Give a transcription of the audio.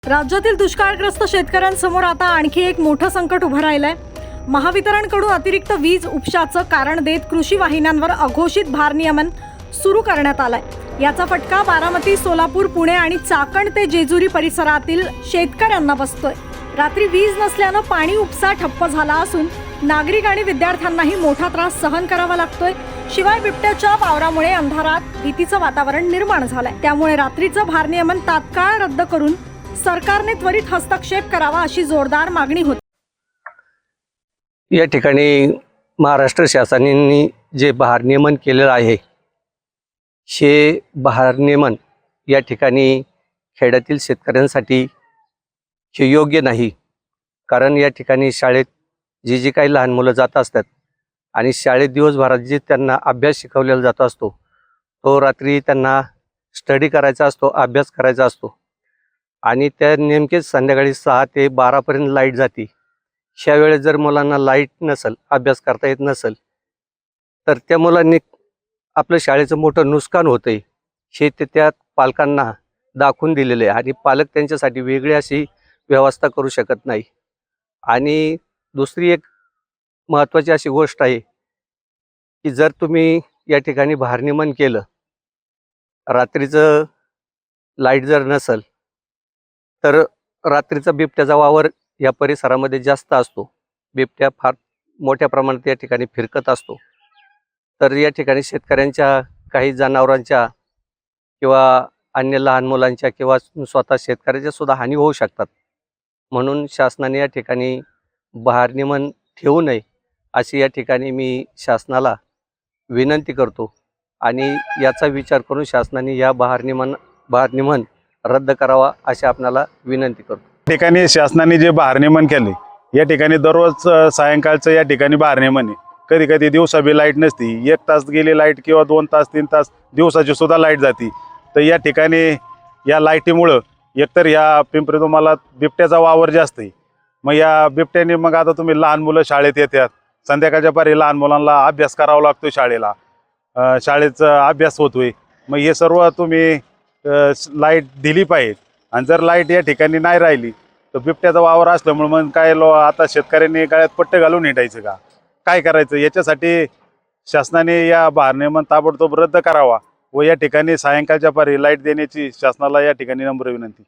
राज्यातील दुष्काळग्रस्त शेतकऱ्यांसमोर आता आणखी एक मोठं संकट उभं राहिलंय। महावितरणकडून अतिरिक्त वीज उपशाचं कारण देत कृषी वाहिन्यांवर अघोषित भारनियमन सुरू करण्यात आलंय। याचा फटका बारामती, सोलापूर, पुणे आणि चाकण ते जेजुरी परिसरातील शेतकऱ्यांना बसतोय। रात्री वीज नसल्यानं पाणी उपसा ठप्प झाला असून नागरिक आणि विद्यार्थ्यांनाही मोठा त्रास सहन करावा लागतोय। शिवाय बिबट्याच्या वावरामुळे अंधारात भीतीचं वातावरण निर्माण झालंय। त्यामुळे रात्रीचं भारनियमन तात्काळ रद्द करून सरकारने त्वरित हस्तक्षेप करावा अशी जोरदार मागणी होती। या ठिकाणी महाराष्ट्र शासनाने जे भारनियमन केलेलं आहे, हे भारनियमन या ठिकाणी खेड्यातील शेतकऱ्यांसाठी हे योग्य नाही। कारण या ठिकाणी शाळेत जी काही लहान मुलं जात असतात आणि शाळेत दिवसभरात जे त्यांना अभ्यास शिकवलेला जात असतो, तो रात्री त्यांना स्टडी करायचा असतो, अभ्यास करायचा असतो आणि त्या नेमकेच संध्याकाळी 6 ते 12 पर्यंत लाईट जाते। ह्या वेळेस जर मुलांना लाईट नसेल, अभ्यास करता येत नसेल, तर त्या मुलांनी आपलं शाळेचं मोठं नुकसान होतंय। हे त्या पालकांना दाखवून दिलेले आहे आणि पालक त्यांच्यासाठी वेगळी अशी व्यवस्था करू शकत नाही। आणि दुसरी एक महत्त्वाची अशी गोष्ट आहे की जर तुम्ही या ठिकाणी भारनियमन केलं, रात्रीचं लाईट जर नसेल, तर रात्रीचा बिबट्याचा वावर या परिसरामध्ये जास्त असतो। बिबट्या फार मोठ्या प्रमाणात या ठिकाणी फिरकत असतो। तर या ठिकाणी शेतकऱ्यांच्या, काही जनावरांच्या किंवा अन्य लहान मुलांच्या किंवा स्वतः शेतकऱ्याच्या सुद्धा हानी होऊ शकतात। म्हणून शासनाने या ठिकाणी भारनियमन ठेवू नये अशी या ठिकाणी मी शासनाला विनंती करतो आणि याचा विचार करून शासनाने या भारनियमन रद्द करावा अशी आपणाला विनंती करतो। ठिकाणी शासनाने जे भारनियमन केले, या ठिकाणी दररोज सायंकाळचं या ठिकाणी भारनियमन आहे। कधी कधी दिवसा बी लाईट नसती, 1 तास गेली लाईट किंवा 2 तास 3 तास दिवसाची सुद्धा लाईट जाती। तर या ठिकाणी या लाईटीमुळं एकतर या पिंपरी तुम्हाला बिबट्याचा वावर जास्त आहे। मग या बिबट्याने मग आता तुम्ही लहान मुलं शाळेत येतात, संध्याकाळच्या पारी लहान मुलांना अभ्यास करावा लागतो, शाळेचा अभ्यास होतोय। मग हे सर्व तुम्ही लाईट दिली पाहिजे। आणि जर लाईट या ठिकाणी नाही राहिली तर बिबट्याचा वावर असल्यामुळे मग काय आता शेतकऱ्यांनी गळ्यात पट्टे घालून हिंडायचं का, काय करायचं? याच्यासाठी शासनाने या भारनियमन ताबडतोब रद्द करावा व या ठिकाणी सायंकाळच्या पारी लाईट देण्याची शासनाला या ठिकाणी नम्र विनंती।